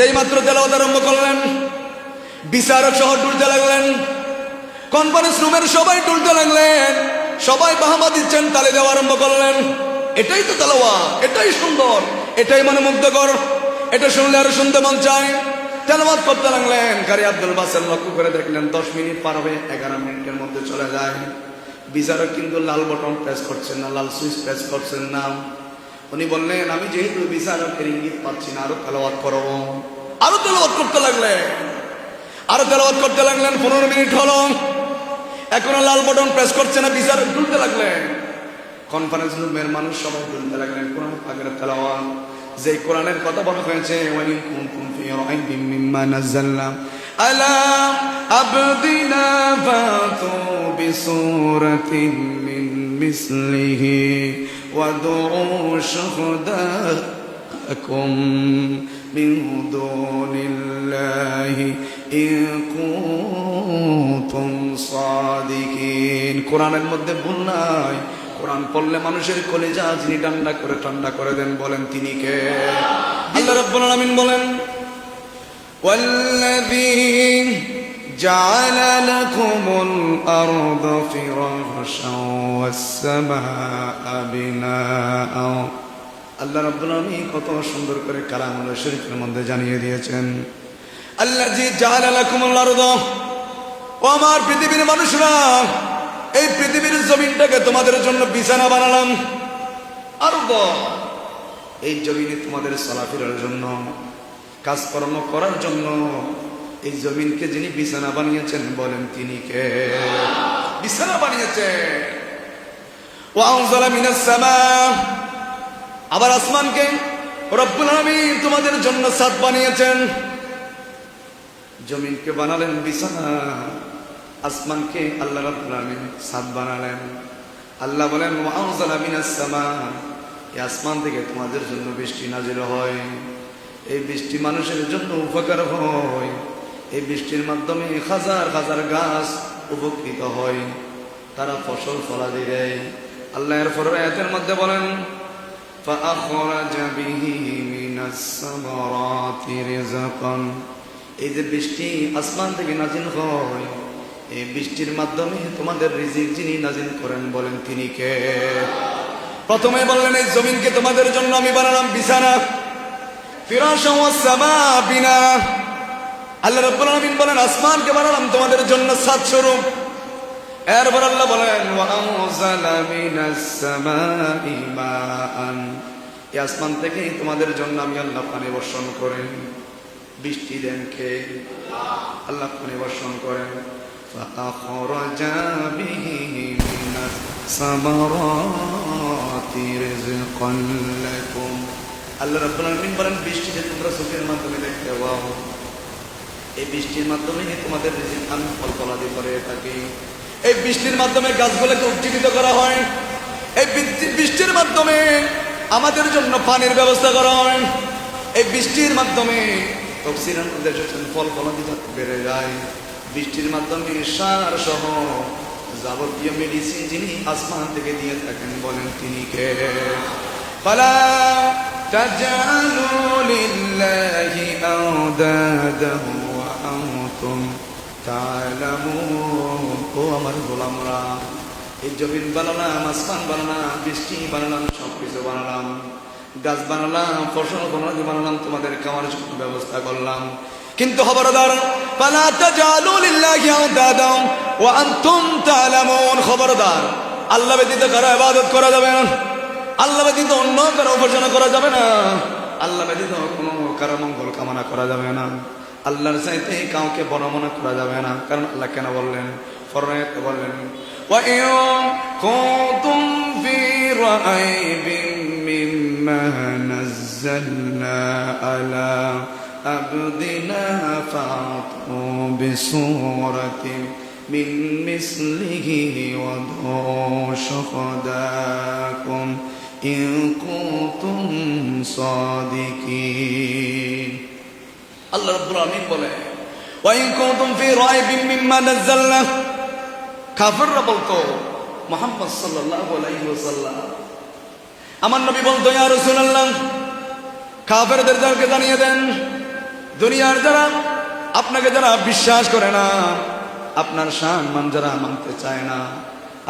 এই মাত্র তেলাওয়াত আরম্ভ করলেন, বিচারক সহ টুলতে লাগলেন, কনফারেন্স রুমের সবাই টুলতে লাগলেন, সবাই বাহাবা দিচ্ছেন, তালি দেওয়া আরম্ভ করলেন। এটাই তো তেলাওয়াত, এটাই সুন্দর, এটাই মনোমুগ্ধকর, এটা শুনলে আরো শুনতে মন চায়। তেলাওয়াত করতে লাগলেন। কারি আব্দুল বাসের লক্ষ্য করে দেখলেন 10 মিনিট পার হয়ে 11 মিনিটের মধ্যে চলে যায়। বিচারক কিন্তু লাল বটন প্রেস করছেন না, লাল সুইচ প্রেস করছেন না। উনি বললেন, আমি যেহেতু বিচারকের ইঙ্গিত পাচ্ছি না, আরো তেলাওয়াত করব। আরো তেলাওয়াত করতে লাগলেন, আরো তেলাওয়াত করতে লাগলেন। 15 মিনিট হলো, এখনো লাল বটন প্রেস করছে না, বিচারক দুলতে লাগলেন। কনফারেন্স রুমের মানুষ সবাই দুলতে লাগলেন। কোরআন পাকের তেলাওয়াত, যে কোরআনের কথা বলা হয়েছে, ওয়াইন কুনতুম ফি রাইবিম মিম্মা নাযালনা আলা আবদিনা ফাতু বিসূরাতিন মিন মিসলিহি ওয়াদউ শুহাদাকুম মিন দুনিল্লাহি ইন কুনতুম সাদিকিন। কোরআনের মধ্যে ভুল নাই। কোরআন পড়লে মানুষের কলিজা যিনি ঠান্ডা করে দেন, বলেন তিনি কে? আল্লাহ রাব্বুল আলামিন বলেন, ওয়াল্লাযী জাআলা লাকুমুল আরদা ফিরাশাও ওয়াস সামাআ বিনাআ। আল্লাহ রাব্বুল আলামিন কত সুন্দর করে কালামুল শরীফের মধ্যে জানিয়ে দিয়েছেন, আল্লাযী জাআলা লাকুমুল আরদা, ও আমার পৃথিবীর মানুষরা, এই পৃথিবীর জমিনটাকে তোমাদের জন্য বিছানা বানালাম। আরদ, এই জমিনে তোমাদের চলাফেরার জন্য, কাজকর্ম করার জন্য এই জমিনকে যিনি বিছানা বানিয়েছেন, বলেন তিনি কে? বিছানা বানিয়েছেন। ওয়া আনজালা মিনাস সামা, আবার আসমানকে রব্বুল আলামিন তোমাদের জন্য ছাদ বানিয়েছেন। জমিনকে বানালেন বিছানা, আসমানকে আল্লাহ রাব্বুল আলামিন ছাদ বানালেন। আল্লাহ বলেন, ওয়া আনজালা মিনাস সামা, এই আসমান থেকে তোমাদের জন্য বৃষ্টি নাজিল হয়। এই বৃষ্টি মানুষের জন্য উপকার হয়। এই বৃষ্টির মাধ্যমে হাজার হাজার গাছ উপকৃত হয়, তারা ফসল ফলাদি দেয়। আল্লাহ এর পরের আয়াতের মধ্যে বলেন, ফাআখরাজা বিহি মিনাস সামারাতি রিজকান। এই যে বৃষ্টি আসমান থেকে নাজিল হয়, এই বৃষ্টির মাধ্যমে তোমাদের রিজিক যিনি নাজিল করেন, বলেন তিনি কে? প্রথমে বললেন, এই জমিনকে তোমাদের জন্য আমি বানালাম বিছানা, ফিরাশা ওয়াস সামা বিনা। আল্লাহ রাব্বুল আলামিন বলেন, আসমানকে বানালাম তোমাদের জন্য ছাদ স্বরূপ। এরপর আল্লাহ বলেন, ওয়া আনজালা মিনাস সামাই মাআন, এই আসমান থেকে তোমাদের জন্য আমি আল্লাহ পানি বর্ষণ করেন। বৃষ্টি দেন কে? আল্লাহ পানি বর্ষণ করেন। فأخرج به من الثمرات رزقا لكم। আল্লাহ রাব্বুল আলামিন বলেন, বৃষ্টি যে তোমরা চোখের মাধ্যমে দেখতে পাও, এই বৃষ্টির মাধ্যমে তোমাদের রিজিক আমি ফল ফলাদি করে থাকি। এই বৃষ্টির মাধ্যমে গাছগুলোকে উজ্জীবিত করা হয়। এই বৃষ্টির মাধ্যমে আমাদের জন্য পানির ব্যবস্থা করা হয়। এই বৃষ্টির মাধ্যমে অক্সিজেন ফল ফলাদি বেড়ে যায়। বৃষ্টির মাধ্যমে সার সহ যাবতীয় মেডিসিন যিনি আসমান থেকে দিয়ে থাকেন, বলেন তিনি কে? ফালা তাজালু লিল্লাহি আওদাদাহু ওয়া আনতুম তা'লামুন। ও আমার গোলামরা, এই জমিন বানালাম, আসমান বানালাম, বৃষ্টি বানালাম, সবকিছু বানালাম, গাছ বানালাম, ফসল বানালাম, তোমাদের খাওয়ার জন্য ব্যবস্থা করলাম। কিন্তু খবরদার, ফালা তাজালু লিল্লাহি আওদাদা ওয়া আনতুম তা'লামুন। খবরদার, আল্লাহ ব্যতীত কারো ইবাদত করা যাবে না, আল্লাহ ব্যতীত অন্য কারো উপাসনা করা যাবে না, আল্লাহ ব্যতীত কোনো কারো মঙ্গল কামনা করা যাবে না, আল্লাহর চাইতে কাউকে বড় মনে করা যাবে না। কারণ আল্লাহ কেন বললেন? ফরমাতে বললেন, ওয়া ইন কুনতুম ফি রাইবিম মিম্মা নাযালনা আলা আবদিনা ফাতু বিসূরাতিন মিন মিসলিহি ওয়াদউ শুহাদাকুম ইন কুনতুম সাদিকিন। আল্লাহ রাব্বুল আলামিন বলে, ওয়া ইন কুনতুম ফি রাইবিম মিম্মা নাযালনা। কাফিররা বলতো, মুহাম্মদ সাল্লাল্লাহু আলাইহি ওয়াসাল্লাম, আমার নবী বলতো, ইয়া রাসূলুল্লাহ, কাফেরদেরকে জানিয়ে দেন দুনিয়ার যারা আপনাকে যারা বিশ্বাস করে না, আপনার সম্মান যারা মানতে চায় না,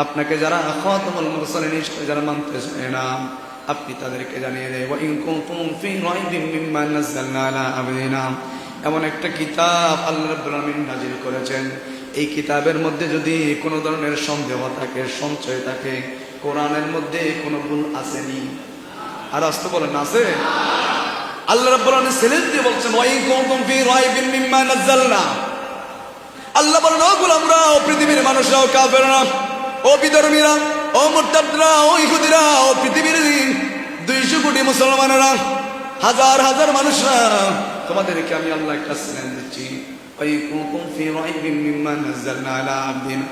আপনাকে যারা খাতামুল মুরসালিন হিসেবে যারা মানতে চায় না, আপনি তাদেরকে জানিয়ে দেয় ওয়া ইন কুনতুম ফি রাইবিন মিম্মা নাযালনা আলা আবদিনা, এমন একটা কিতাব আল্লাহ রাব্বুল আলামিন নাযিল করেছেন, এই কিতাবের মধ্যে যদি কোনো ধরনের সন্দেহ থাকে, সংশয় থাকে, কোরআনের মধ্যে কোনো ভুল আসেনি? আর আসতে বলেন আছে? আল্লাহ রাব্বুল আলামিন চ্যালেঞ্জ দিয়ে বলছেন ওয়া ইন কুনতুম ফি রাইবিন মিম্মা নাযালনা, আল্লাহ বলেন ও গোলামরা, ও পৃথিবীর মানুষরা, ও কাফেররা, ও বিধর্মীরা, ও মুরতাদরা, ও ইহুদিরা, ও পৃথিবীর 200 কোটি মুসলমানেরা, হাজার হাজার মানুষরা, তোমাদেরকে আমি আল্লাহ একটা চ্যালেঞ্জ দিচ্ছি, ওই কুনতুম ফি রাইবিন মিম্মা নাযালনা আলা আবদিনা,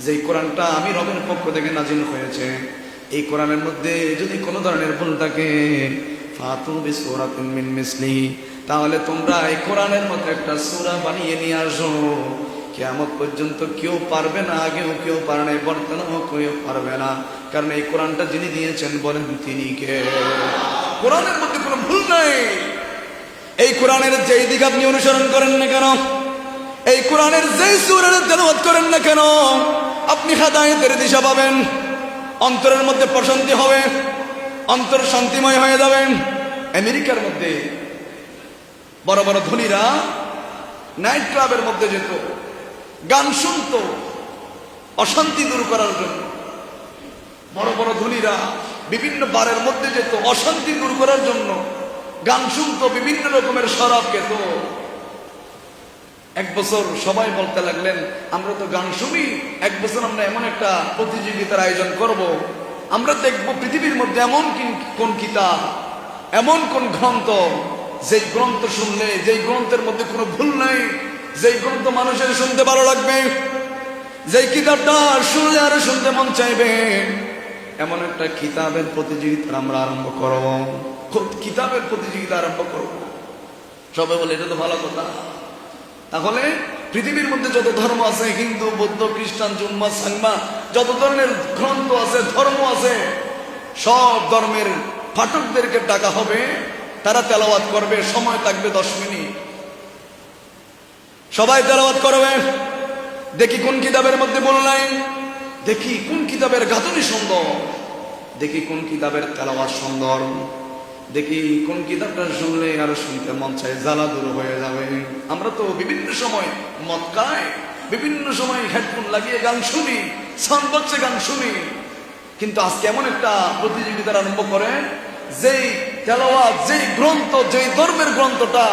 যেই কোরআনটা আমি রবের পক্ষ থেকে নাযিল হয়েছে, এই কোরআনের মধ্যে যদি কোনো ধরনের ভুল থাকে, ফাতু বিসূরাতিন মিন মিসলিহি, তাহলে তোমরা এই কোরআনের মতো একটা সূরা বানিয়ে নিয়ে আসো। কিয়ামত পর্যন্ত কেউ পারবে না, আগেও কেউ পারে নাই, বর্তমানেও কেউ পারবে না, কারণ এই কোরআনটা যিনি দিয়েছেন বলেন তিনি কে? কোরআনের মধ্যে কোনো ভুল নাই। এই কোরআনের যেই দিক আপনি অনুসরণ করেন না কেন, এই কোরআনের যেই সূরার তেলাওয়াত করেন না কেন, আপনি হেদায়েতের দিশা পাবেন, অন্তরের মধ্যে প্রশান্তি হবে, অন্তর শান্তিময় হয়ে যাবেন। আমেরিকার মধ্যে বড় বড় ধনীরা নাইট ক্লাবের মধ্যে যেত, গান শুনতো অশান্তি দূর করার জন্য। বড় বড় ধনীরা বিভিন্ন বারের মধ্যে যেত অশান্তি দূর করার জন্য, গান শুনতো, বিভিন্ন রকমের শরাব খেত। এক বছর সবাই বলতে লাগলেন আমরা তো গান শুনি, এক বছর আমরা এমন একটা প্রতিযোগিতার আয়োজন করব, আমরা দেখব পৃথিবীর মধ্যে এমন কোন কিতাব, এমন কোন গ্রন্থ, যেই গ্রন্থ শুনলে, যেই গ্রন্থের মধ্যে কোনো ভুল নাই, যেই গ্রন্থ মানুষের শুনতে ভালো লাগবে, যেই কিতাবটা শুনলে আরো শুনতে মন চাইবে, এমন একটা কিতাবের প্রতিযোগিতা আমরা আরম্ভ করব, কিতাবের প্রতিযোগিতা আরম্ভ করব। সবাই বলে এটা তো ভালো কথা। তাহলে পৃথিবীর মধ্যে যত ধর্ম আছে, হিন্দু, বৌদ্ধ, খ্রিস্টান, জুম্মা, সাংমা, যত ধরনের গ্রন্থ আছে, ধর্ম আছে, সব ধর্মের পাঠকদেরকে ডাকা হবে, তারা তেলাওয়াত করবে, সময় থাকবে 10 মিনিট, সবাই তেলাওয়াত করবে। দেখি কোন কিতাবের মধ্যে ভুল নাই, দেখি কোন কিতাবের গাঁথনি সুন্দর, দেখি কোন কিতাবের তেলাওয়াত সুন্দর, দেখি কোন কিতাবটা শুনলে আরো শুনতে মন চায়, জ্বালা দূর হয়ে যাবে। আমরা তো বিভিন্ন সময় মদ খাই, বিভিন্ন সময় হেডফোন লাগিয়ে গান শুনি, সাউন্ড বক্সে গান শুনি, কিন্তু আজকে এমন একটা প্রতিযোগিতা আরম্ভ করে, যেই তেলাওয়াত, যেই গ্রন্থ, যেই ধর্মের গ্রন্থটা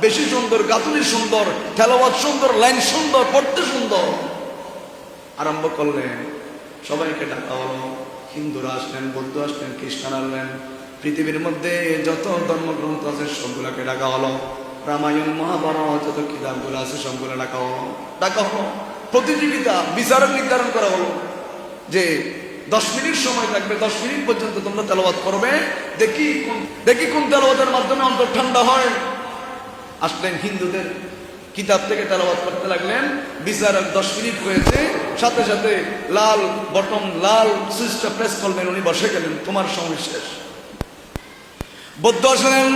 বেশি সুন্দর, গাঁথনি সুন্দর, তেলাওয়াত সুন্দর, লাইন সুন্দর, পড়তে সুন্দর, আরম্ভ করলেন। সবাইকে ডাকা হলো, হিন্দুরা আসলেন, বৌদ্ধ আসলেন, খ্রিস্টান আসলেন, পৃথিবীর মধ্যে যত ধর্মগ্রন্থ আছে সবগুলাকে ডাকা হলো, রামায়ণ, মহাভারত, যত কিতাবগুলো আছে সবগুলো ডাকা হলো। প্রতিযোগিতা, বিচারক নির্ধারণ করা হলো যে 10 মিনিট সময় থাকবে, 10 মিনিট পর্যন্ত তোমরা তেলাওয়াত করবে, দেখি কোন তেলাওয়াতের মাধ্যমে অন্তর ঠান্ডা হয়। আসলেন হিন্দুদের কিতাব থেকে তেলাওয়াত করতে লাগলেন, বিচারক 10 মিনিট হয়েছে, সাথে সাথে লাল বটন, লাল সুইচটা প্রেস করলেন, উনি বসে গেলেন, তোমার সময় শেষ। বৌদ্ধ আসলেন,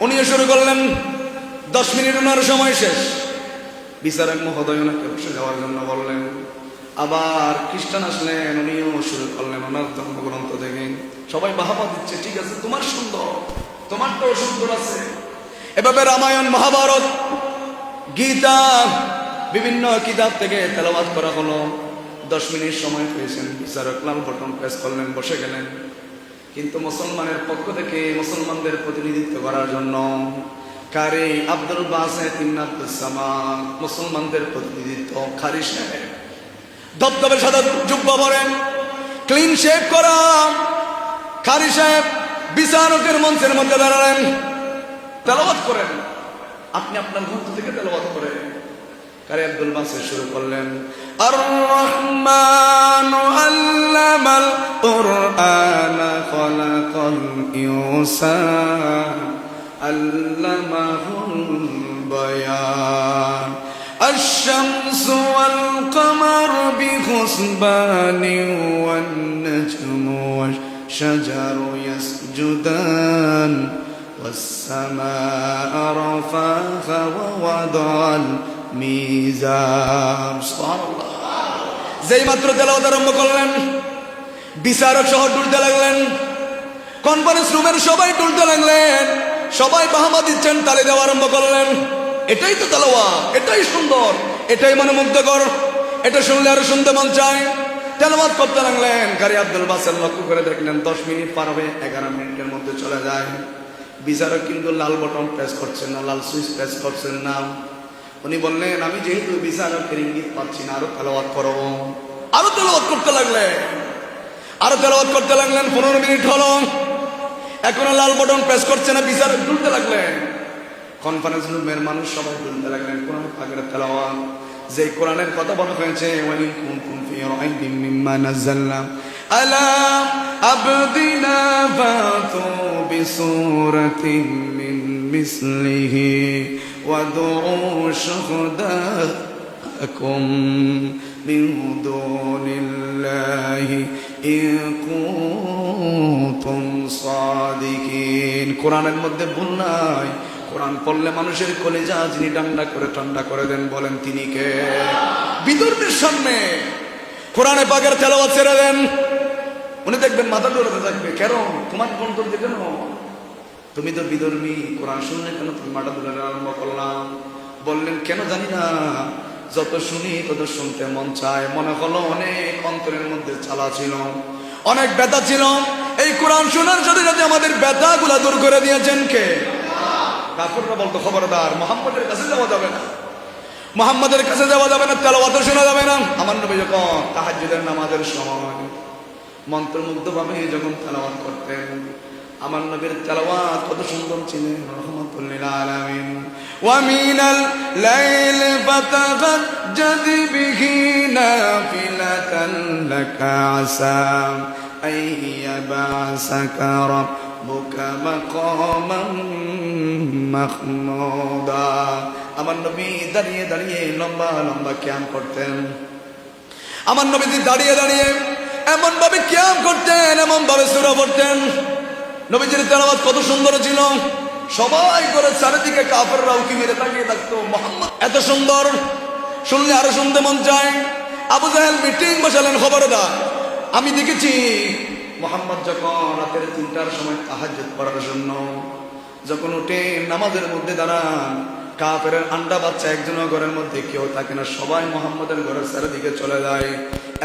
উনিও শুরু করলেন, 10 মিনিট ওনার সময় শেষ। বিচারক মহোদয় ওনাকে বসে যাওয়ার জন্য বললেন। আবার খ্রিস্টান আসলেন, উনিও শুরু করলেন ওনার ধর্মগ্রন্থ থেকে, সবাই বাহাবা দিচ্ছে, ঠিক আছে তোমার সুন্দর, তোমারটাও সুন্দর আছে। এভাবে রামায়ণ, মহাভারত, গীতা, বিভিন্ন কিতাব থেকে তেলাওয়াত করা হলো। 10 মিনিট সময় পেয়েছেন, বিচারক লাল বটন প্রেস করলেন, বসে গেলেন। কিন্তু মুসলমানের পক্ষ থেকে মুসলমানদের প্রতিনিধিত্ব করার জন্য কারি আব্দুল বাসেত ইবনে আব্দুস সামাদ, মুসলমানদের প্রতিনিধিত্ব কারি সাহেব, ধবধবে সাদা জুব্বা পরেন, ক্লিন শেভ করা কারি সাহেব বিচারকের মঞ্চের মধ্যে দাঁড়ালেন, তেলাওয়াত করেন। আপনি আপনার গ্রন্থ থেকে তেলাওয়াত করেন। কারি আব্দুল বাসেত শুরু করলেন, আর রহমানু আল্লামাল কুরআনা খালাকাল ইনসান আল্লামাহুল বায়ান الشمس والقمر بحسبان والنجم والشجر يسجدان والسماء رفعها ووضع الميزان সুবহানাল্লাহ। যেই মাত্র তেলাওয়াত আরম্ভ করলেন বিচারক সহ টুলতে লাগলেন, কনফারেন্স রুমের সবাই টুলতে লাগলেন, সবাই বাহামা দিচ্ছেন, তালি দেওয়া আরম্ভ করলেন। এটাই তো তেলাওয়াত, এটাই সুন্দর, এটাই মনোমুগ্ধকর, এটা শুনলে আরো শুনতে মন চায়। তেলাওয়াত করতে লাগলেন। কারি আব্দুল বাসের লক্ষ্য করে দেখলেন 10 মিনিট পার হয়ে 11 মিনিটের মধ্যে চলে যায়। বিচারক কিন্তু লাল বটন প্রেস করছেন না, লাল সুইচ প্রেস করছেন না। উনি বললেন, আমি যেহেতু বিচারকের ইঙ্গিত পাচ্ছি না, আরো তেলাওয়াত করব। আরো তেলাওয়াত করতে লাগলেন, আরো তেলাওয়াত করতে লাগলেন। 15 মিনিট হলো, এখনো লাল বটন প্রেস করছে না, বিচারক তুলতে লাগলেন। কনফারেন্স রুমের মানুষ সবাই তুলতে লাগলেন কোরআন পাকের তেলাওয়াত। যে কোরআনের কথা বলা হয়েছে, ওয়াইন কুনতুম ফি রাইবিন মিম্মা নাযালনা আলা আবদিনা ফাতু বিসূরাতিন মিন মিসলিহি ওয়াদউ শুহাদাকুম মিন দুনিল্লাহি ইন কুনতুম সাদিকিন। কোরআনের মধ্যে ভুল নাই। কোরআন পড়লে মানুষের কলিজা যিনি ঠান্ডা করে দেন, বলেন তিনি কে? বিদর্মীর সামনে কোরআনে পাকের তেলাওয়াত ছেড়ে দেন, উনি দেখবেন মাথা ডোলাতে থাকবে। কেন তোমার কোন করতে, কেন তুমি তো বিদর্মী, কোরআন শুনলে কেন তুমি মাথা ডোলাতে আরম্ভ করলাম? বললেন, কেন জানি না, যত শুনি তত শুনতে মন চায়। মনে হলো অনেক অন্তরের মধ্যে চালা ছিল, অনেক ব্যথা ছিল। এই কোরআন শোনার সাথে সাথে আমাদের ব্যথা গুলা দূর করে দিয়েছেন কে? কাফেররা বলতো, খবরদার, মুহাম্মাদের কাছে যাওয়া যাবে না, মুহাম্মাদের কাছে যাওয়া যাবে না, তেলাওয়াত শোনা যাবে না। আমার নবী যখন তাহাজ্জুদের নামাজের সময় মন্ত্রমুগ্ধ ভাবে যখন তেলাওয়াত করতেন, আমার নবীর তেলাওয়াত কত সুন্দর ছিল। রাহমাতুল লিল আলামিন। ওয়া মিনাল লাইলি ফাতাহাজ্জাদ বিহি নাফিলাতান লাকা আসা আইয়াবাসাকা রাব্বুকা মাকামান মাহমুদা। আমার নবী দাঁড়িয়ে দাঁড়িয়ে লম্বা লম্বা কিয়াম করতেন। আমার নবীজি দাঁড়িয়ে দাঁড়িয়ে এমন ভাবে কিয়াম করতেন, এমন ভাবে সূরা পড়তেন। নবীজির তেলাওয়াত কত সুন্দর ছিল। সবাই করে চারিদিকে কাফেররা উকি মেরে তাকিয়ে থাকতো, মুহাম্মদ এত সুন্দর, শুনলে আরো শুনতে মন চায়। আবু জাহেল মিটিং বসালেন, খবরদার, আমি দেখেছি মুহাম্মদ যখন রাতের 3টার সময় তাহাজ্জুদ পড়ার জন্য যখন উঠে নামাজের মধ্যে দাঁড়ান, কাফেরের আন্ডা বাচ্চা একজনের ঘরের মধ্যে কেউ থাকে না, সবাই মুহাম্মদের ঘরের চারিদিকে চলে যায়।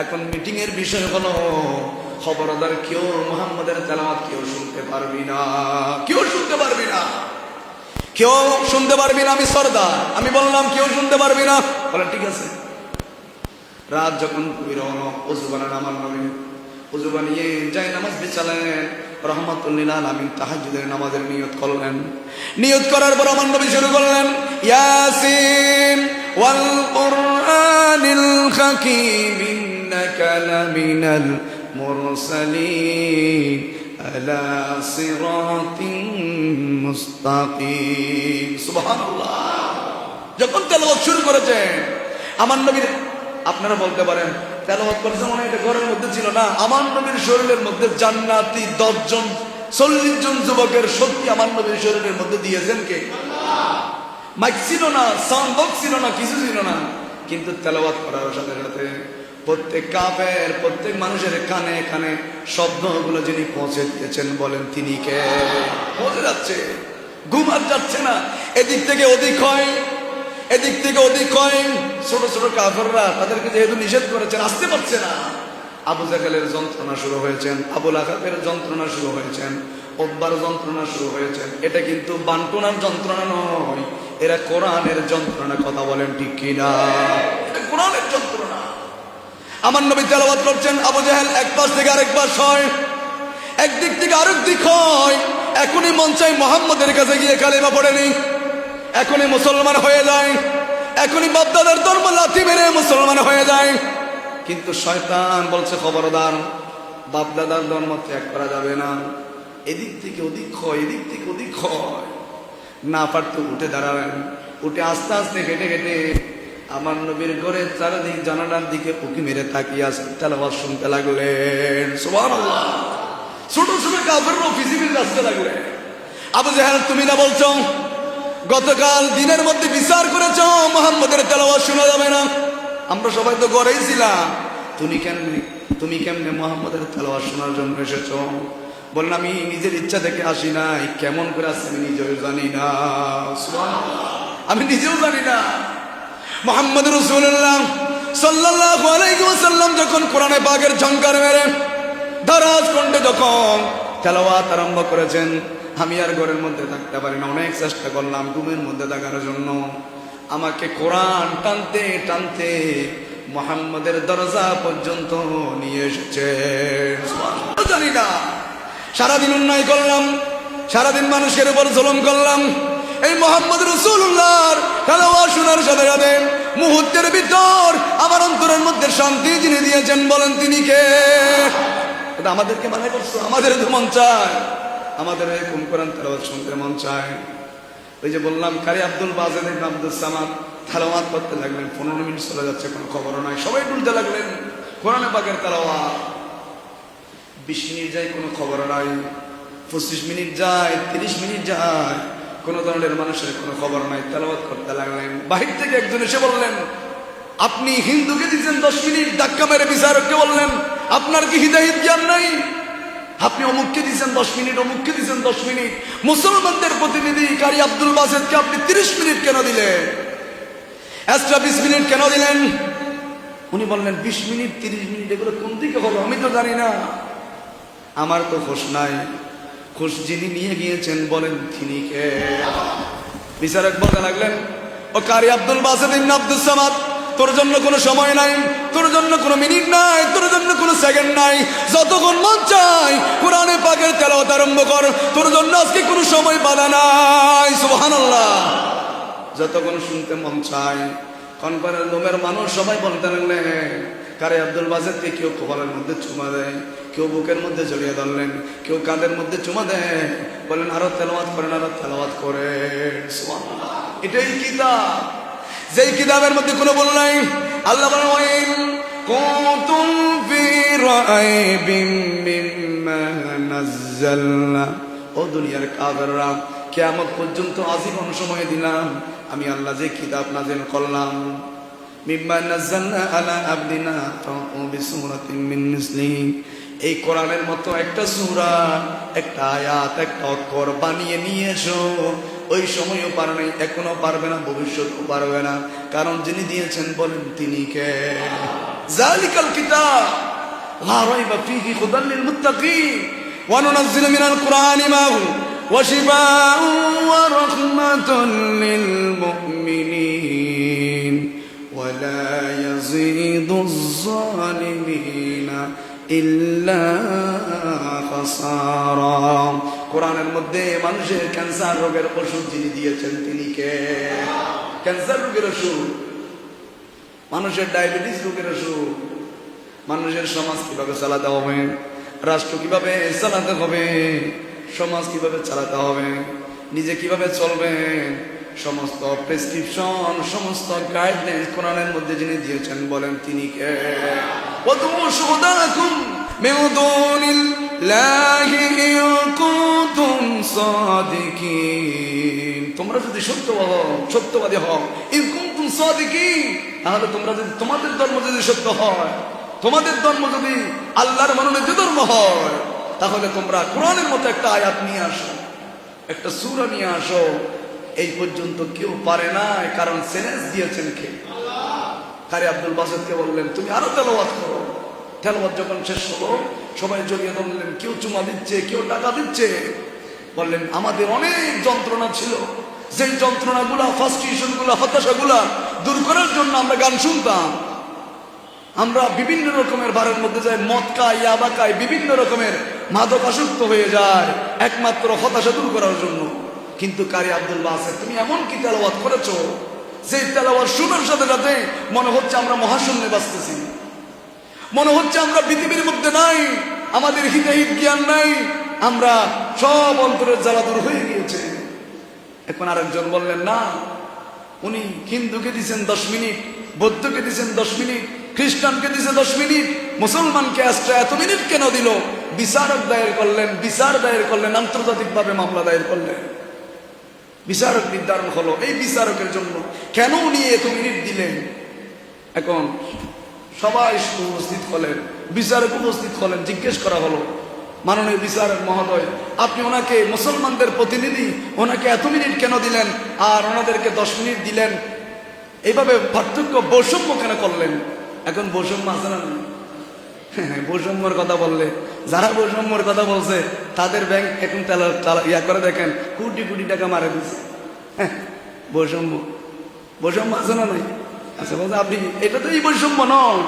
এখন মিটিং এর বিষয় হলো, খবরদার কেউ মুহাম্মদের তেলাওয়াত কেউ শুনতে পারবি না, কেউ শুনতে পারবি না, কেউ শুনতে পারবি না, আমি সরদার, আমি বললাম কেউ শুনতে পারবি না। বলে ঠিক আছে। রাত যখন গভীর হলো, ওযু বানান আমার নবী, ওযু বানিয়ে যায় নামাজ বিছালেন। রাহমাতুল লিল আলামিন তাহাজ্জুদের নামাজের নিয়ত করলেন। নিয়ত করার পর আমার নবী শুরু করলেন, ইয়াসিন ওয়াল কুরআনিল হাকীম ইন্নাকা লামিনাল মুরসালিন আলা সিরাতিন মুস্তাকিম। সুবহানাল্লাহ। যখন তেলাওয়াত শুরু করেছেন আমার নবীর, আপনারা বলতে পারেন তেলাওয়াত করেছে মনে এটা ঘরের মধ্যে ছিল না, আমার নবীর শরীরের মধ্যে জান্নাতি 10 জন 40 জন যুবকের শক্তি আমার নবীর শরীরের মধ্যে দিয়েছেন কে? আল্লাহ। মাইক ছিল না, সাউন্ড বক্স ছিল না, কিছু ছিল না, কিন্তু তেলাওয়াত করার সাথে সাথে প্রত্যেক কাফের, প্রত্যেক মানুষের কানে কানে শব্দগুলো যিনি পৌঁছে দিয়েছেন, বলেন তিনি কে? পৌঁছে যাচ্ছে, ঘুম আর যাচ্ছে না, এদিক থেকে ওদিক হয়, এদিক থেকে ওদিক হয়। ছোট ছোট কাফেররা তাদেরকে যেহেতু নিষেধ করেছেন, আসতে পারছে না। আবু জাহেলের যন্ত্রণা শুরু হয়েছেন, আবু লাহাবের যন্ত্রণা শুরু হয়েছেন, উতবার যন্ত্রণা শুরু হয়েছেন। এটা কিন্তু বান্টনার যন্ত্রণা নয়, এরা কোরআনের যন্ত্রণা। কথা বলেন ঠিক কিনা? এটা কোরআনের যন্ত্রণা। আমার নবী তেলাওয়াত করছেন, আবু জাহেল এক পাশ থেকে আরেক পাশ হয়, একদিক থেকে আরেক দিক হয়। এখনই মন চাই মুহাম্মদের কাছে গিয়ে কালেমা পড়ে নি, এখনই মুসলমান হয়ে যায়, এখনই বাপদাদার ধর্ম লাথি মেরে মুসলমান হয়ে যায়। কিন্তু শয়তান বলছে, খবরদার, বাপদাদার ধর্ম ত্যাগ করা যাবে না। এদিক থেকে ওদিক হয়, এদিক থেকে ওদিক হয়। না পারতো উঠে দাঁড়ালেন, উঠে আস্তে আস্তে হেঁটে হেঁটে আমার নবীর ঘরে চারিদিক জানালার দিকে উকি মেরে তাকিয়ে আসেন, তেলাওয়াত শুনতে লাগলেন। সুবহানাল্লাহ। ছোট ছোট কাফেররা ফিজিবিল আসতে লাগলেন। আবু জাহেল তুমি না বলছো গতকাল দিনের মধ্যে বিচার করেছো মুহাম্মদের তেলাওয়াত শোনা যাবে না? আমরা সবাই তো ঘরেই ছিলাম, তুমি কেমনে মুহাম্মদের তেলাওয়াত শোনার জন্য এসেছো? বললেন আমি নিজের ইচ্ছা থেকে আসি নাই, কেমন করে আসছি আমি নিজেও জানি না। সুবহানাল্লাহ, আমি নিজেও জানি না। মুহাম্মদ রাসূলুল্লাহ সাল্লাল্লাহু আলাইহি ওয়াসাল্লাম যখন কোরআনে পাকের ঝংকার মেরে দারাজ কণ্ঠে যখন তেলাওয়াত আরম্ভ করেছেন, আমি আর ঘরের মধ্যে থাকতে পারি না। অনেক চেষ্টা করলাম ঘুমের মধ্যে থাকার জন্য। আমাকে কোরআন টানতে টানতে মুহাম্মদের দরজা পর্যন্ত নিয়ে এসেছে। জানি না, সারাদিন অন্যায় করলাম, সারাদিন মানুষের উপর জুলুম করলাম। এই মুহাম্মদ রাসূলুল্লাহর তেলাওয়াত শোনার সাথে সাথে মুহূর্তের ভিতর আমার অন্তরের মধ্যে শান্তি যিনি দিয়েছেন, বলেন তিনি কে? এটা আমাদেরকে মানা করছো? আমাদের তো মন চায়, আমাদের এরকম কোরআন তেলাওয়াত শুনতে মন চায়। ওই যে বললাম কারি আব্দুল বাজেদ ইবনে আব্দুস সামাদ তেলাওয়াত করতে লাগলেন, 15 মিনিট চলে যাচ্ছে, কোনো খবরও নাই। সবাই বলতে লাগলেন কোরআনে পাকের তেলাওয়াত। 20 মিনিট যায়, কোনো খবর নাই। 25 মিনিট যায়, 30 মিনিট যায়, কোনো ধরনের মানুষের কোনো খবর নাই। তেলাওয়াত করতে লাগলেন। বাহির থেকে একজন এসে বললেন, আপনি হিন্দুকে দিচ্ছেন 10 মিনিট, ধাক্কা মেরে বিচারককে বললেন আপনার কি হিদায়াত জ্ঞান নাই? আপনি অমুককে দিচ্ছেন 10 মিনিট, অমুককে দিচ্ছেন 10 মিনিট। মুসলমানদের প্রতিনিধি কারি আব্দুল বাসেদকে আপনি 30 মিনিট কেন দিলেন? এক্সট্রা 20 মিনিট কেন দিলেন? উনি বললেন 20 মিনিট 30 মিনিট এগুলো কোন দিকে হলো আমি তো জানি না, আমার তো হোশ নাই। হোশ যিনি নিয়ে গিয়েছেন বলেন তিনি কে? বিচারক বলতে লাগলেন, ও কারি আব্দুল বাসেদ ইবনে আব্দুস সামাদ, তোর জন্য কোনো সময় নাই, তোর জন্য কোনো মিনিট নাই, তোর জন্য কোনো সেকেন্ড নাই। যতক্ষণ মন চাই কোরআনে পাকের তেলাওয়াত আরম্ভ কর, তোর জন্য আজকে কোনো সময় বাধা নাই। সুবহানাল্লাহ। যতক্ষণ শুনতে মন চায়। কনকনের লোমের মানুষ সবাই বলতে লাগলেন, কারি আব্দুল বাসেদকে কেউ কপালের মধ্যে চুমা দেয়, কেউ বুকের মধ্যে জড়িয়ে ধরলেন, কেউ কাঁধের মধ্যে চুমা দেয়, বলেন আরো তেলাওয়াত করেন, আরো তেলাওয়াত করেন। সুবহানাল্লাহ। এটাই কিতাব, যেই কিতাবের মধ্যে কোনো ভুল নাই। আল্লাহ বলেন কুনতুম ফি রাইবিম মিম্মা নাযালনা, ও দুনিয়ার কাফেররা, কিয়ামত পর্যন্ত আজীবন সময় দিলাম আমি আল্লাহ যে কিতাব নাযিল করলাম, মিম্মা নাযালনা আলা আবদিনা ফাউ বিসূরাতিন মিন মিসলিহি, এই কোরআনের মতো একটা সূরা, একটা আয়াত, একটা অক্ষর বানিয়ে নিয়ে এসো। ওই সময়ও পারে নাই, এখনো পারবে না, ভবিষ্যতেও পারবে না। কারণ যিনি দিয়েছেন বলেন তিনি কে? যালিকাল কিতাব লা রাইবা ফীহি হুদাল লিল মুত্তাকিন ওয়া নুনাজ্জিলু মিনাল কুরআনি মা হুয়া শিফাউন ওয়া রাহমাতুল লিল মুমিনিন ওয়া লা ইয়াজিদুজ যালিমিনা ইল্লা খাসারা। কোরআনের মধ্যে মানুষের ক্যান্সার রোগের ওষুধ যিনি দিয়েছেন তিনি কে? ক্যান্সার রোগের ওষুধ, মানুষের ডায়াবেটিস রোগের ওষুধ, মানুষের সমাজ কিভাবে চালাতে হবে, রাষ্ট্র কিভাবে চালাতে হবে, সমাজ কিভাবে চালাতে হবে, নিজে কিভাবে চলবেন, সমস্ত প্রেসক্রিপশন, সমস্ত গাইডলাইন কোরআনের মধ্যে যিনি দিয়েছেন বলেন তিনি কে? ওয়াদউ শুহাদাকুম মিন দুনিল্লাহি ইন কুনতুম সাদিকিন, তোমরা যদি সত্যবাদী হও, ইন কুনতুম সাদিকিন, তাহলে তোমরা যদি তোমাদের ধর্ম যদি সত্য হয়, তোমাদের ধর্ম যদি আল্লাহর মনোনীত ধর্ম হয়, তাহলে তোমরা কোরআনের মতো একটা আয়াত নিয়ে আসো, একটা সূরা নিয়ে আসো। এই পর্যন্ত কেউ পারে না, কারণ চ্যালেঞ্জ দিয়েছেন কে? কারি আব্দুল বাসেদকে বললেন তুমি আরো তেলাওয়াত করো। তেলাওয়াত যখন শেষ হলো সবাই জড়িয়ে ধরলেন, কেউ চুমা দিচ্ছে, কেউ টাকা দিচ্ছে। বললেন আমাদের অনেক যন্ত্রণা ছিল, যেই যন্ত্রণাগুলা, ফ্রাস্ট্রেশন গুলা, হতাশাগুলা দূর করার জন্য আমরা গান শুনতাম। আমরা বিভিন্ন রকমের বারের মধ্যে যাই, মদ খাই, ইয়াবা খাই, বিভিন্ন রকমের মাদক আসক্ত হয়ে যায় একমাত্র হতাশা দূর করার জন্য। কিন্তু কারি আব্দুল বাসেদ তুমি এমন কি তেলাওয়াত করেছো, যে তেলাওয়াত শোনার সাথে সাথে মনে হচ্ছে আমরা মহাশূন্যে বাঁচতেছি, মনে হচ্ছে আমরা পৃথিবীর মধ্যে নাই, আমাদের হিতাহিত জ্ঞান নাই, আমরা সব অন্তরের জ্বালা দূর হয়ে গিয়েছে। এখন আরেকজন বললেন না, উনি হিন্দুকে দিয়েছেন 10 মিনিট, বৌদ্ধকে দিয়েছেন 10 মিনিট, খ্রিস্টানকে দিয়েছে 10 মিনিট, মুসলমানকে এত মিনিট কেন দিল? বিচারক দায়ের করলেন, বিচার দায়ের করলেন, আন্তর্জাতিকভাবে মামলা দায়ের করলেন। বিচারক নির্ধারণ হলো। এই বিচারকের জন্য কেন উনি এত মিনিট দিলেন? এখন সবাই উপস্থিত হলেন, বিচারক উপস্থিত হলেন, জিজ্ঞেস করা হলো, মাননীয় বিচারক মহোদয়, আপনি ওনাকে মুসলমানদের প্রতিনিধি, ওনাকে এত মিনিট কেন দিলেন আর ওনাদেরকে 10 মিনিট দিলেন? এইভাবে পার্থক্য বৈষম্য কেন করলেন? এখন বৈষম্য আছে না? বৈষম্যর কথা বললে যারা বৈষম্যর কথা বলছে তাদের ব্যাংক এখন ইয়া করে দেখেন, কোটি কোটি টাকা মারে দিচ্ছে। বৈষম্য বৈষম্য আছে না নাই? আচ্ছা বলছে আপনি, এটা তো এই বৈষম্য নয়,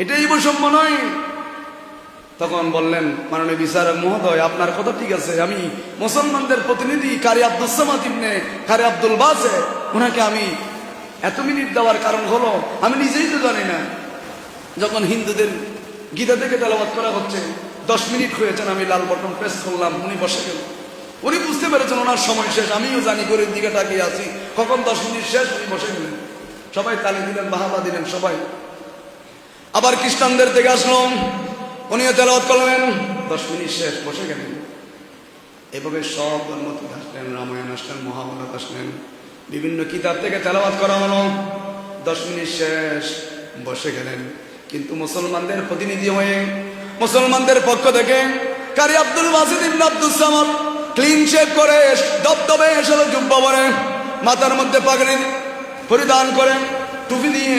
এটা এই বৈষম্য নয়। তখন বললেন, মাননীয় বিচারক মহোদয়, আপনার কথা ঠিক আছে, আমি মুসলমানদের প্রতিনিধি কারি আব্দুল সামাদ ইবনে কারি আব্দুল বাসে, ওনাকে আমি এত মিনিট দেওয়ার কারণ হলো আমি নিজেই তো জানি না। যখন হিন্দুদের গীতা থেকে তেলাওয়াত করা হচ্ছে, 10 মিনিট হয়েছেন, আমি লাল বটন প্রেস করলাম, উনি বসে গেল। উনি বুঝতে পেরেছেন ওনার সময় শেষ, আমিও জানি গরিব দিকে তাকিয়ে আছি, কখন 10 মিনিট শেষ, উনি বসে গেলেন। সবাই তালি দিলেন, বাহাবা দিলেন সবাই। আবার খ্রিস্টানদের থেকে আসলো, উনিও তেলাওয়াত করলেন, 10 মিনিট শেষ, বসে গেলেন। এভাবে সব ধর্ম থেকে আসলেন, রামায়ণ আসলেন, মহাভারত আসলেন, বিভিন্ন কিতাব থেকে তেলাওয়াত করা হলো, 10 মিনিট শেষ, বসে গেলেন। কিন্তু মুসলমানদের প্রতিনিধি হয়ে, মুসলমানদের পক্ষ থেকে কারি আব্দুল বাসিত ইবনে আব্দুল সামাদ ক্লিন শেভ করে, দবদবে এসে জুব্বা পরে, মাথার মধ্যে পাগড়ি পরিধান করে, টুপি দিয়ে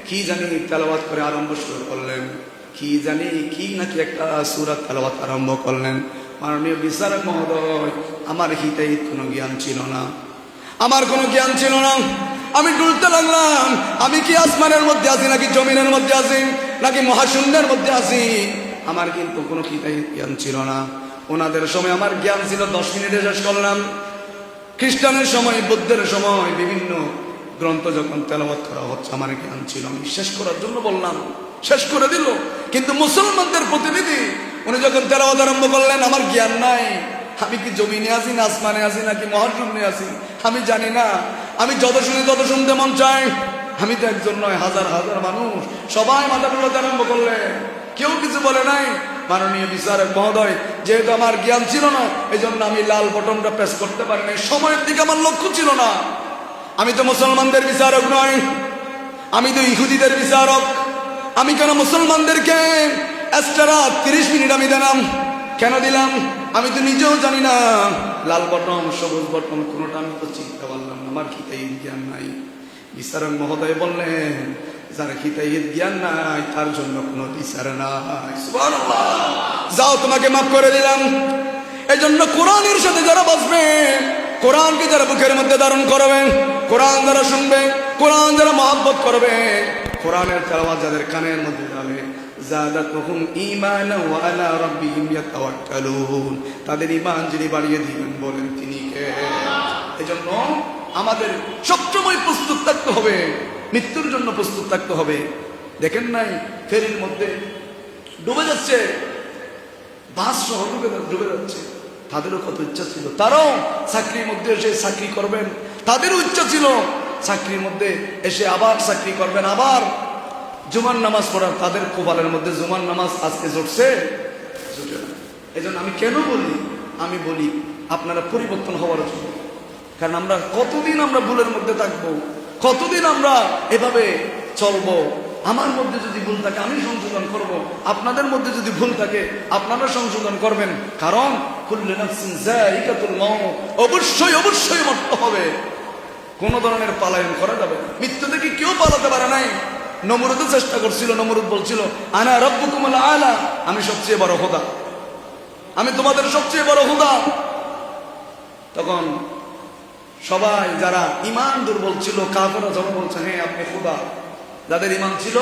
কি জানি তেলাওয়াত করে আরম্ভ শুরু করলেন। কি জানি কি নাকি একটা সূরা তেলাওয়াত আরম্ভ করলেন। মাননীয় বিচারক মহোদয়, আমার হিতাহিত কোনো জ্ঞান ছিল না, আমার কোনো জ্ঞান ছিল না। আমি ডুলতে লাগলাম, আমি কি আসমানের মধ্যে আছি নাকি জমিনের মধ্যে আছি নাকি মহাশূন্যের মধ্যে আছি, আমার কিন্তু কোনো হিতাহিত জ্ঞান ছিল না। ওনাদের সময় আমার জ্ঞান ছিল, 10 মিনিটে শেষ করলাম। খ্রিস্টানের সময়, বুদ্ধের সময় বিভিন্ন গ্রন্থ যখন তেলাওয়াত করা হচ্ছে, আমার জ্ঞান ছিল, আমি শেষ করার জন্য বললাম, শেষ করে দিল। কিন্তু মুসলমানদের প্রতিনিধি উনি যখন তেলাওয়াত আরম্ভ করলেন, আমার জ্ঞান নাই, আমি কি জমিনে আছি না আসমানে আছি নাকি মহাশূন্যে আছি আমি জানি না। আমি যত শুনি তত শুনতে মন চায়। আমি তো একজন নয়, হাজার হাজার মানুষ সবাই মাথা টুলাতে আরম্ভ করলে, কেউ কিছু বলে নাই। মাননীয় বিচারক মহোদয়, যেহেতু আমার জ্ঞান ছিল না, এই জন্য আমি লাল বটনটা প্রেস করতে পারি নাই, সময়ের দিকে আমার লক্ষ্য ছিল না। আমি তো মুসলমানদের বিচারক নয়, আমি তো ইহুদিদের বিচারক। আমি কেন মুসলমানদেরকে এক্সট্রা 30 মিনিট আমি দিলাম? কেন দিলাম আমি তো নিজেও জানি না। লাল বটন, সবুজ বটন, কোনোটা আমি তো চিন্তা করলাম না, আমার হিতাহিত জ্ঞান নাই। বিচারক মহোদয় বললেন, যার হিতাহিত জ্ঞান নাই তার জন্য কোনো বিচার নাই। সুবহানাল্লাহ, যাও তোমাকে মাফ করে দিলাম। এই জন্য কোরআনের সাথে যারা বসবে, কোরআনকে যারা বুকের মধ্যে ধারণ করবে, কোরআন যারা শুনবে, কোরআন যারা মহব্বত করবে, কোরআনের তেলাওয়াত যাদের কানের মধ্যে যাবে, যাদাতুহুম ঈমানান ওয়া আলা রাব্বিহিম ইয়াতাওয়াক্কালুন, তাদের ঈমান যিনি বাড়িয়ে দিবেন বলেন তিনি কে? এজন্য আমাদের সবসময় প্রস্তুত থাকতে হবে, মৃত্যুর জন্য প্রস্তুত থাকতে হবে। দেখেন নাই ফেরির মধ্যে ডুবে যাচ্ছে, বাস সহ ডুবে যাচ্ছে, তাদেরও কত ইচ্ছা ছিল, তারাও চাকরির মধ্যে এসে চাকরি করবেন, তাদেরও ইচ্ছা ছিল চাকরির মধ্যে এসে আবার চাকরি করবেন, আবার জুমার নামাজ পড়ার, তাদের কপালের মধ্যে জুমার নামাজ আজকে জুটছে, জুটে না। এই জন্য আমি কেন বলি, আমি বলি আপনারা পরিবর্তন হওয়ার জন্য। কারণ আমরা কতদিন আমরা ভুলের মধ্যে থাকবো, কতদিন আমরা এভাবে চলবো। আমার মধ্যে যদি ভুল থাকে আমি সংশোধন করব, আপনাদের মধ্যে যদি ভুল থাকে আপনারা সংশোধন করবেন। কারণ কুল্লু নাফসিন যায়িকাতুল মাউত, অবশ্যই অবশ্যই মরতে হবে, কোন ধরনের পালায়ন করা যাবে না। মৃত্যু থেকে কেউ পালাতে পারে নাই। নমরুদও চেষ্টা করছিল, নমরুদ বলছিল আনা রাব্বুকুমুল আলা, আমি সবচেয়ে বড় খোদা, আমি তোমাদের সবচেয়ে বড় খোদা। তখন সবাই যারা ঈমান দুর্বল ছিল, কাফেররা যখন বলছে হ্যাঁ আপনি খোদা, যাদের ঈমান ছিল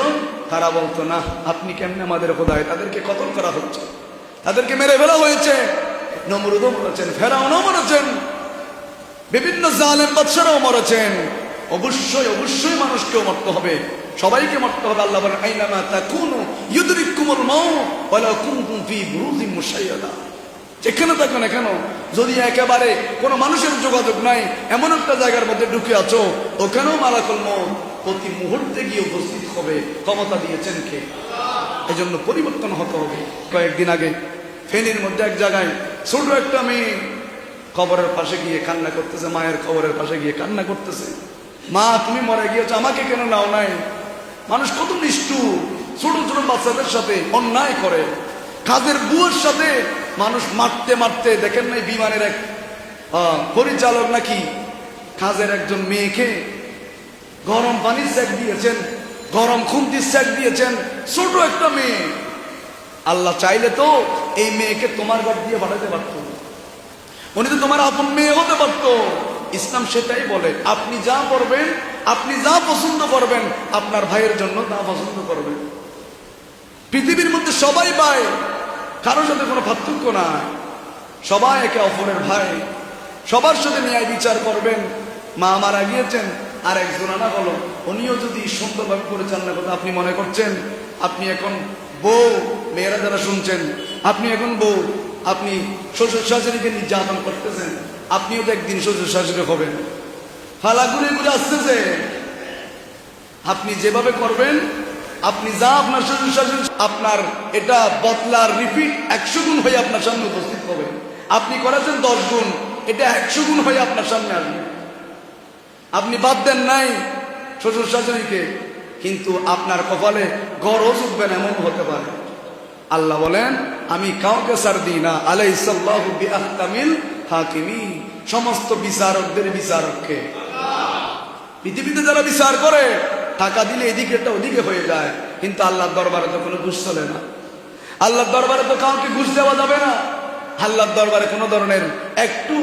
তারা বলতো না, আপনি কেমনে আমাদের খোদা? তাদেরকে কতল করা হচ্ছে, তাদেরকে মেরে ফেলা হয়েছে। নমরুদও মরেছেন, ফেরাউনও মরেছেন, বিভিন্ন জালেম বাদশারাও মরেছেন। অবশ্যই অবশ্যই মানুষকেও মরতে হবে, সবাইকে মরতে হবে। আল্লাহ বলেন আইনামা তাকুনু ইউদরিকুমুল মাউত ওয়ালাউ কুনতুম ফি বুরুজিন মুশাইয়াদা, যেখানে থাকো না কেন, যদি একেবারে কোনো মানুষের যোগাযোগ নাই এমন একটা জায়গার মধ্যে ঢুকে আছো, ওখানেও মালাকুল মউত প্রতি মুহূর্তে গিয়ে উপস্থিত হবে। ক্ষমতা দিয়েছেন কে? এজন্য পরিবর্তন হতে হবে। কয়েকদিন আগে ফেনীর মধ্যে এক জায়গায় ছোট একটা মেয়ে কবরের পাশে গিয়ে কান্না করতেছে, মায়ের কবরের পাশে গিয়ে কান্না করতেছে, মা তুমি মরে গিয়েছো, আমাকে কেন নাও নাই? মানুষ কত নিষ্ঠুর, ছোট ছোট বাচ্চাদের সাথে অন্যায় করে, কাজের বুয়ের সাথে মানুষ মারতে মারতে, দেখেন নাই বিমানের এক পরিচালক নাকি কাজের একজন মেয়েকে গরম পানির সেক দিয়েছেন, গরম খুন্তির সেক দিয়েছেন, ছোট একটা মেয়ে। আল্লাহ চাইলে তো এই মেয়েকে তোমার ঘর দিয়ে পাঠাতে পারত, উনি তো তোমার আপন মেয়ে হতে পারত। ইসলাম সেটাই বলে, আপনি যা করবেন, আপনি যা পছন্দ করবেন, আপনার ভাইয়ের জন্য তা পছন্দ করবেন। পৃথিবীর মধ্যে সবাই ভাই, কারোর সাথে কোনো পার্থক্য নাই, সবাই একে অপরের ভাই, সবার সাথে ন্যায় বিচার করবেন। মা মারা গিয়েছেন, আর একজন আনা হলো, উনিও যদি সুন্দরভাবে পরিচালনা করতে, আপনি মনে করছেন আপনি এখন বউ, মেয়েরা যারা শুনছেন, আপনি এখন বউ, আপনি শ্বশুর শাশুড়িকে নির্যাতন করতেছেন, আপনিও তো একদিন শ্বশুর শাশুড়ি হবেন। ফালা ঘুরে ঘুরে আসতেছে, আপনি যেভাবে করবেন, আপনি যা আপনার শ্বশুর শাশুড়ি, আপনার এটা বদলার রিপিট 100 গুণ হয়ে আপনার সামনে উপস্থিত হবে। আপনি করেছেন 10 গুণ, এটা 100 গুণ হয়ে আপনার সামনে আসবে। আপনি বাদ দেন নাই শ্বশুর শাশুড়িকে, কিন্তু আপনার কপালে গরজ উঠবেন এমন হতে পারে। আল্লাহ বলেন আমি কাউকে ছাড় দিই না, আলাইসাল্লাহু বিআহকামিল হাকিমিন, সমস্ত বিচারকদের বিচারককে। পৃথিবীতে যারা বিচার করে টাকা দিলে এদিকে একটা ওদিকে হয়ে যায়, কিন্তু আল্লাহর দরবারে তো কোনো ঘুষ চলে না। আল্লাহর দরবারে তো কাউকে ঘুষ দেওয়া যাবে না। আল্লাহর দরবারে কোনো ধরনের একটু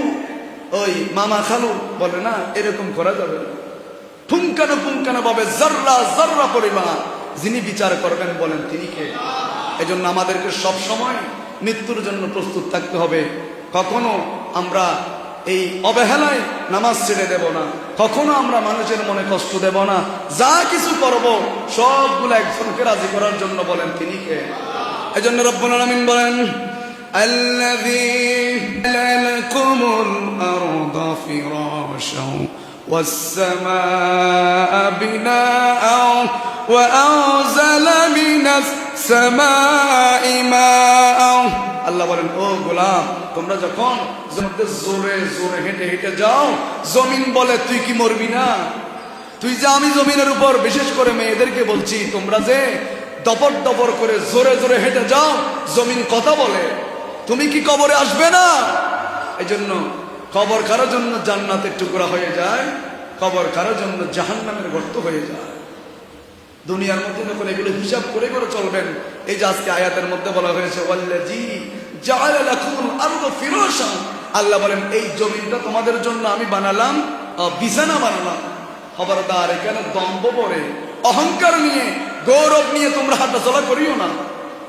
ওই মামা খালু বলে না, এরকম করা যাবে না। পুঙ্খানো পুঙ্খানো ভাবে জর্রা জর্রা পরিমাণ যিনি বিচার করবেন বলেন তিনি কে? এজন্য আমাদেরকে সব সময় মৃত্যুর জন্য প্রস্তুত থাকতে হবে। কখনো আমরা এই অবহেলায় নামাজ ছেড়ে দেব না, কখনো আমরা মানুষের মনে কষ্ট দেব না। যা কিছু করব সবগুলো একজনকে রাজি করার জন্য বলেন তিনি কে? এজন্য রব্বুল আলামিন বলেন الذي لكم الأرض فراشا والسماء بناء وأنزل من السماء ماء। আল্লাহ বলেন ও গোলাম, তোমরা যখন জোরে জোরে হেঁটে হেঁটে যাও, জমিন বলে তুই কি মরবি না? তুই যে, আমি জমিনের উপর বিশেষ করে মেয়েদেরকে বলছি, তোমরা যে দপর দপর করে জোরে জোরে হেঁটে যাও, জমিন কথা বলে, তুমি কি কবরে আসবে না? এই জন্য কবর কারোর জন্য জান্নাতের টুকরা হয়ে যায়, কবর কারোর জন্য জাহান্নামের গর্ত হয়ে যায়। দুনিয়ার মধ্যে যখন এগুলো হিসাব করে করে চলবেন, এই যে আজকে আয়াতের মধ্যে বলা হয়েছে ওয়াল্লাযী জাআলা লাকুমুল আরদা ফিরাশা, আল্লাহ বলেন এই জমিনটা তোমাদের জন্য আমি বানালাম, বিছানা বানালাম। খবরদার, এখানে দম্ভ পড়ে অহংকার নিয়ে গৌরব নিয়ে তোমরা হাঁটাচলা করিও না।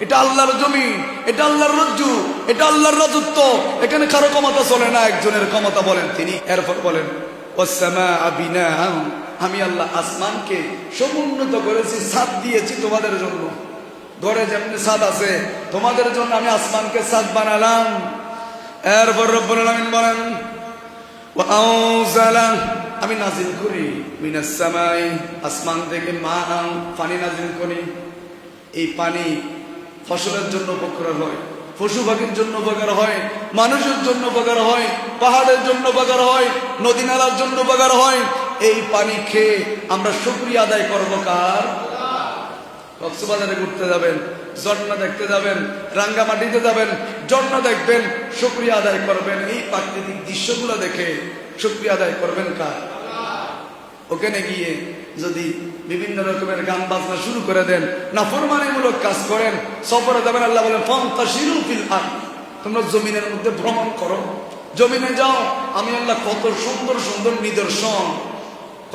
এটা আল্লাহর জমিন, এটা আল্লাহর রজ্জু, এটা আল্লাহর রাজত্ব, এখানে কারো ক্ষমতা চলে না, একজনের ক্ষমতা বলেন তিনি। এরপর বলেন ওয়াসসামাআ বিনাআ, আমি আল্লাহ আসমানকে সমুন্নত করেছি, ছাদ দিয়েছি তোমাদের জন্য। ঘরে যেমনি ছাদ আছে, তোমাদের জন্য আমি আসমানকে ছাদ বানালাম। এরপর রব্বুল আলামিন বলেন ওয়াআনজালা, আমি নাজিল করি মিনাস সামাই, আসমান থেকে মাআ, পানি নাজিল করি। এই পানি ফসলের জন্য উপকার হয়, পশু পাখির জন্য উপকার হয়, মানুষের জন্য উপকার হয়, পাহাড়ের জন্য উপকার হয়, নদী নালার জন্য উপকার হয়। এই পানি খেয়ে আমরা শুকরিয়া আদায় করবো কার? কক্সবাজারে ঘুরতে যাবেন, ঝর্ণা দেখতে যাবেন, রাঙ্গামাটিতে যাবেন, ঝর্ণা দেখবেন, শুকরিয়া আদায় করবেন। এই প্রাকৃতিক দৃশ্যগুলো দেখে শুকরিয়া আদায় করবেন কার? ওখানে গিয়ে যদি বিভিন্ন রকমের গান বাজনা শুরু করে দেন, নাফরমানিমূলক কাজ করেন, সফরে যাবেন, আল্লাহ বলেন ফান্তাশিরু ফিল আরদ, তোমরা জমিনের মধ্যে ভ্রমণ করো, জমিনে যাও। আমি আল্লাহ কত সুন্দর সুন্দর নিদর্শন,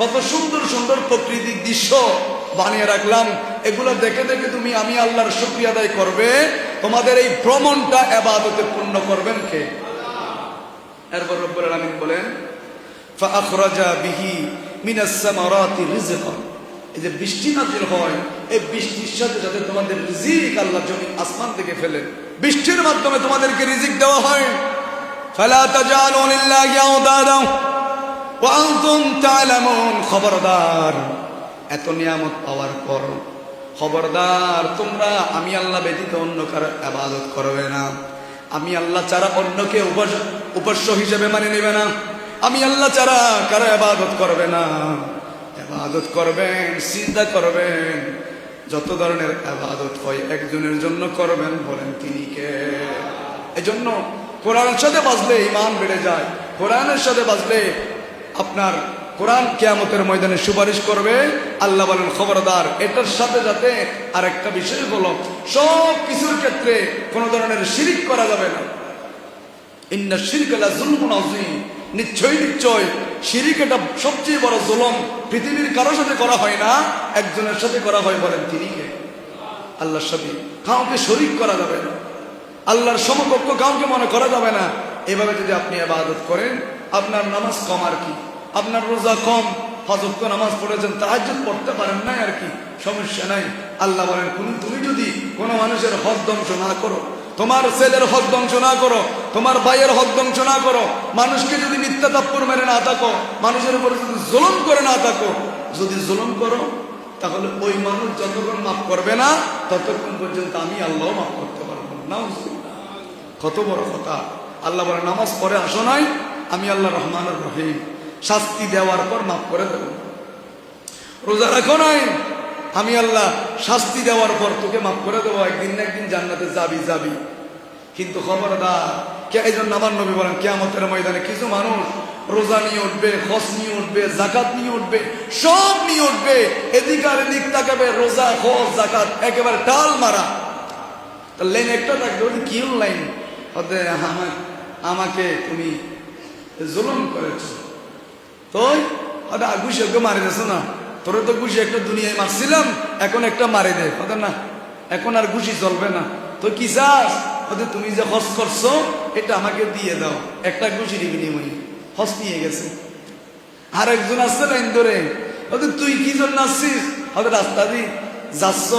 কত সুন্দর সুন্দর প্রাকৃতিক দৃশ্য বানিয়ে রাখলাম, এগুলো দেখে দেখে তুমি আমি আল্লাহর শুকরিয়া আদায় করবে। তোমাদের এই ভ্রমণটা ইবাদতে পূর্ণ করবেন কে? এরপর রব্বুল আলামিন বলেন ফাআখরাজা বিহি মিনাস সামারাতি রিজকান, এই যে বৃষ্টি নাযিল হয়, এই বৃষ্টির সাথে সাথে তোমাদের রিজিক আল্লাহ জমিন আসমান থেকে ফেলেন, বৃষ্টির মাধ্যমে তোমাদেরকে রিজিক দেওয়া হয়। ফালা তাজালু লিল্লাহি আওদাদা ওয়া আনতুম তা'লামুন, খবরদার, এত নিয়ামত পাওয়ার পর খবরদার তোমরা আমি আল্লাহ ব্যতীত অন্য কারো ইবাদত করবে না, আমি আল্লাহ ছাড়া অন্যকে উপাস্য হিসেবে মানে নেবে না, আমি আল্লাহ ছাড়া কারো ইবাদত করবে না। ইবাদত করবেন, সিজদা করবেন, যত ধরনের ইবাদত হয় একজনের জন্য করবেন, বলেন তিনি কে? এজন্য কোরআনের সাথে বাজলে ঈমান বেড়ে যায়, কোরআনের সাথে বাজলে আপনার কোরআন কিয়ামতের ময়দানে সুপারিশ করবে। আল্লাহ বলেন খবরদার এটার সাথে সাথে আরেকটা বিষয় হলো সব কিছুর ক্ষেত্রে কোন ধরনের শিরিক করা যাবে না। ইন্না শিরকা লাযুলমুন আযীম, নিশ্চয় নিশ্চয় শিরিক এটা সবচেয়ে বড় জুলুম। পৃথিবীর কারোর সাথে করা হয় না, একজনের সাথে করা হয়, বলেন তিনি কে? আল্লাহর সাথে কাউকে শরীক করা যাবে না, আল্লাহর সমকক্ষ কাউকে মনে করা যাবে না। এভাবে যদি আপনি ইবাদত করেন, আপনার নামাজ কম আর কি, আপনার রোজা কম, ফজর তো নামাজ পড়েছেন, তাহাজ্জুদ পড়তে পারেন নাই আর কি, সমস্যা নাই। আল্লাহ বলেন তুমি যদি কোনো মানুষের হক ধ্বংস না করো, তোমার ছেলের হক ধ্বংস না করো, তোমার ভাইয়ের হক ধ্বংস না করো, মানুষকে যদি মিথ্যা থাপ্পড় মেরে না থাকো, মানুষের উপরে যদি জুলুম করে না থাকো, যদি জুলুম করো তাহলে ওই মানুষ যতক্ষণ মাফ করবে না ততক্ষণ পর্যন্ত আমি আল্লাহ মাফ করতে পারবো না। কত বড় কথা! আল্লাহ বলে নামাজ পড়ে আসো নাই, আমি আল্লাহ রহমানুর রহিম, শাস্তি দেওয়ার পর মাফ করে দেব। রোজা রাখো নাই, আমি আল্লাহ শাস্তি দেওয়ার পর তোকে মাফ করে দেবো, একদিন না একদিন জান্নাতে যাবি। কিন্তু খবরদার, এই জন্য আমার নবী বলেন কিয়ামতের ময়দানে কিছু মানুষ রোজা নিয়ে উঠবে, হজ নিয়ে উঠবে, জাকাত নিয়ে উঠবে, সব নিয়ে উঠবে, এদিক আর এদিক তাকাবে, রোজা হজ জাকাত একেবারে টাল মারা। তার লাইন একটা থাকবে, ওই কি লাইন, আমাকে তুমি জুলুম করেছো, তো ঘুষি ওকে মারি দিয়েছো না, তোরে তো ঘুষি একটা দুনিয়ায় মারছিলাম, এখন একটা মারি দে, না এখন আর ঘুষি চলবে না, তো কি চাস? তুমি যে হজ করছো এটা আমাকে দিয়ে দাও, একটা ঘুষির বিনিময়ে হজ নিয়ে গেছে। আর একজন আসছে লাইন ধরে, তুই কি জন্য আসছিস? রাস্তা দিয়ে যাচ্ছ,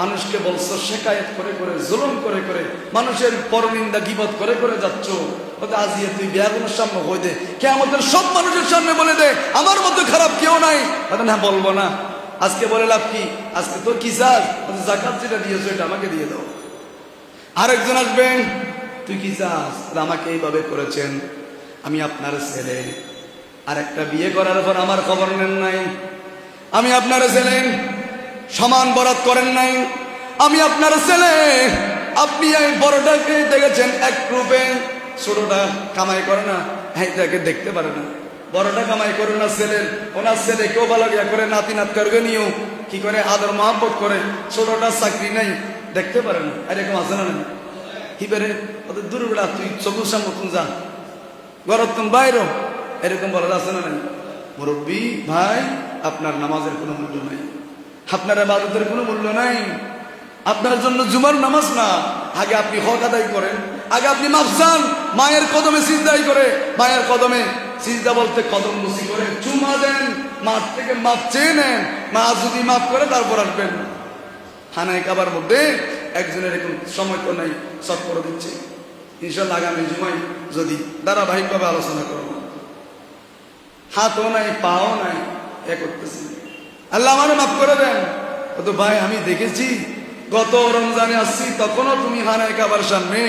মানুষকে বলছো শেকায়ত করে করে, জুলুম করে করে, মানুষের পরনিন্দা গীবত করে করে যাচ্ছ, আজিয়ে তুই বিয়াগুলোর সামনে হয়ে দে, কে আমাদের সব মানুষের সামনে বলে দে আমার মতো খারাপ কেউ নাই। না বলবো না, আজকে বলে লাভ কি? আজকে তোর কি চাস? জাকাত যেটা দিয়েছো এটা আমাকে দিয়ে দাও। আরেকজন আসবেন, তুই কি চাস? আমাকে এইভাবে করেছেন, আমি আপনার ছেলে, আর একটা বিয়ে করার পর আমার খবর নেন নাই, আমি আপনার ছেলে, সমান বরাত করেন নাই, আমি আপনার ছেলে, আপনি এই বড়টাকে দেখেছেন এক রূপে, ছোটটা কামাই করে না, এটাকে দেখতে পারে না, বড়টা কামাই করে না ছেলের, ওনার ছেলে কেউ ভালো গিয়া করে, নাতি নাতকারকে নিয়েও কি করে আদর মহব্বত করে, ছোটটা চাকরি নাই, দেখতে পারে না, এরকম আছে না? হিবারে ওদের দূরবেলা তুই চকুর সামনে যা, ঘরের তুমি বাইরো, এরকম বলা আছে না? মুরব্বী ভাই, আপনার নামাজের কোনো মূল্য নাই, আপনার ইবাদতের কোনো মূল্য নাই, আপনার জন্য জুমার নামাজ না, আগে আপনি হক আদায় করেন, আগে আপনি মাফ চান, মায়ের কদমে সিজদাই করে, মায়ের কদমে সিজদা বলতে কদম মুসি করে চুমা দেন, মাঠ থেকে মাফ চেয়ে নেন, মা যদি মাফ করে তারপর আসবেন। খানায় কাবার মধ্যে একজনের এরকম সময় তো নাই, সব করে দিচ্ছে, ইনশাল্লাহ আগামী জুমাই যদি ধারাবাহিকভাবে আলোচনা করবো। হাতও নাই, পাও নাই, এ করতেছি, আল্লাহ আমারে মাফ করে দেন। ও তো ভাই আমি দেখেছি গত রমজানে আসছি, তখনও তুমি খানায় কাবার সামনে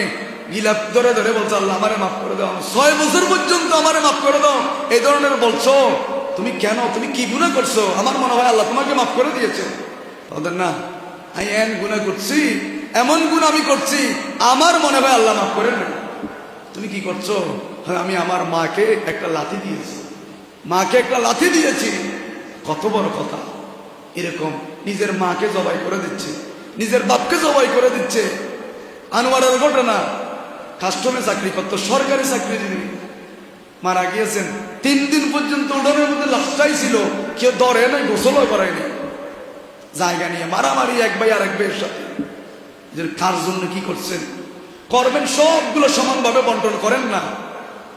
গিলাপ ধরে ধরে বলছো আল্লাহ আমারে মাফ করে দাও, 6 বছর পর্যন্ত আমারে মাফ করে দাও, এই ধরনের বলছো, তুমি কেন? তুমি কি গুনাহ করছো? আমার মনে হয় আল্লাহ তোমাকে মাফ করে দিয়েছে। তাদের না, আমি এমন গুনাহ করছি, এমন গুনাহ আমি করছি, আমার মনে হয় আল্লাহ মাফ করে নেন। তুমি কি করছো? আমি আমার মাকে একটা লাথি দিয়েছি, মাকে একটা লাথি দিয়েছি। কত বড় কথা! এরকম নিজের মাকে জবাই করে দিচ্ছে, নিজের বাপকে জবাই করে দিচ্ছে। আনোয়ারের ঘটনা, কাস্টমে চাকরি করতো, সরকারি চাকরিজীবী, মারা গিয়েছেন, 3 দিন পর্যন্ত উঠোনের মধ্যে লাশটাই ছিল, কেউ ধরে নাই, গোসলও করায়নি, জায়গা নিয়ে মারামারি এক ভাই আর এক ভাইয়ের সাথে। কার জন্য কি করছেন? করবেন সবগুলো সমানভাবে বন্টন করেন না।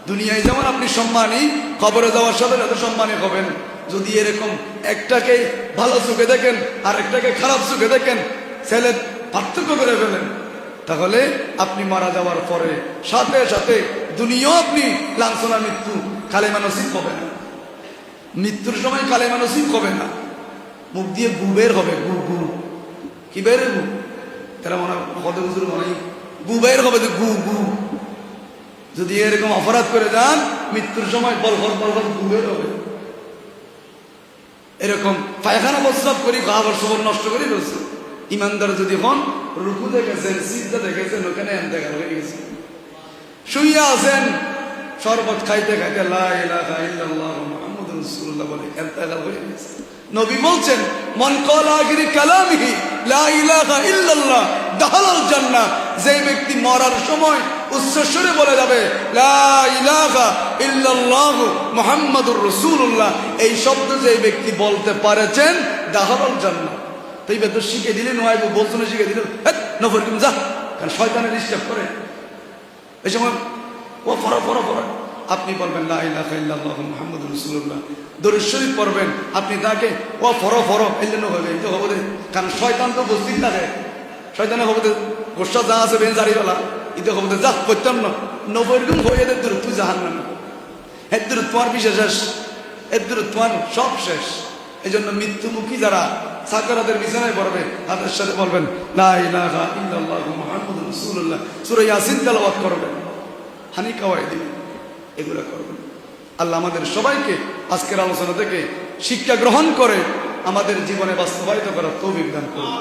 দুনিয়ায় যেমন আপনি সম্মানী, কবরে যাওয়ার সাথে সাথে সম্মানী হবেন। যদি এরকম একটাকে ভালো চোখে দেখেন আর একটাকে খারাপ চোখে দেখেন, ছেলে পার্থক্য করে ফেলেন, তাহলে আপনি মারা যাওয়ার পরে সাথে সাথে দুনিয়াও আপনি লাঞ্ছনা, মৃত্যু, কালেমা নসিব হবে না। মৃত্যুর সময় কালেমা নসিব হবে না, মুখ দিয়ে গু বের হবে, গু গু কি বের গু তারা মনে কত হুজুর মনে গু বের হবে যে গু গু যদি এরকম অপরাধ করে যান মৃত্যুর সময় বলফল বলফল গু বের হবে এরকম পায়খানা প্রস্রাব করি খাবার সবর নষ্ট করে রয়েছে ইমানদার যদি হন রুকু দেখেছেন সিজদা দেখেছেন ওখানে দেখা হয়ে গেছে শুইয়া আছেন শরবত খাইতে খাইতে লা ইলাহা ইল্লাল্লাহ মুহাম্মাদুর রাসূলুল্লাহ বলে ইন্তেকাল হয়ে গেছে নবী বলছেন মান ক্বালা আখিরি কালামিহি লা ইলাহা ইল্লাল্লাহ দাখালাল জান্নাহ যে ব্যক্তি মরার সময় উচ্চস্বরে বলে যাবে লা ইলাহা ইল্লাল্লাহ মুহাম্মাদুর রাসূলুল্লাহ এই শব্দ যে ব্যক্তি বলতে পারেছেন দাখালাল জান্নাহ তাই বেদ শিখে দিলেন ওয়াইবু বলছেন শিখে দিলেন নফর তুমি যা কারণ শয়তানের ডিস্টার্ব করে এই সময় ও ফরা ফরা ফরা আপনি বলবেন লা ইলাহা ইল্লাল্লাহ মুহাম্মাদুর রাসূলুল্লাহ দরুদ শরীফ পড়বেন আপনি তাকে ও ফরা ফরা এলেন হবে এই তো হবে কারণ শয়তান তো উপস্থিত থাকে শয়তানের হবে গোসা যা আছে বেন জারিওয়ালা ইতো হবে যা করতাম না নবরগুম হয়ে এদের দূর তুই জাহান্নাম এর দূর তোমার বিশেষ শেষ এর দূর তোমার সব শেষ এই জন্য মৃত্যুমুখী যারা সাকারাতের বিছানায় পড়বে তাদের সাথে বলবেন লা ইলাহা ইল্লাল্লাহ মুহাম্মাদুর রাসূলুল্লাহ সূরা ইয়াসিন তেলাওয়াত করবেন হানি খাওয়াই দিবেন এগুলো করবেন আল্লাহ আমাদের সবাইকে আজকের আলোচনা থেকে শিক্ষা গ্রহণ করে আমাদের জীবনে বাস্তবায়িত করার তৌফিক দান করুন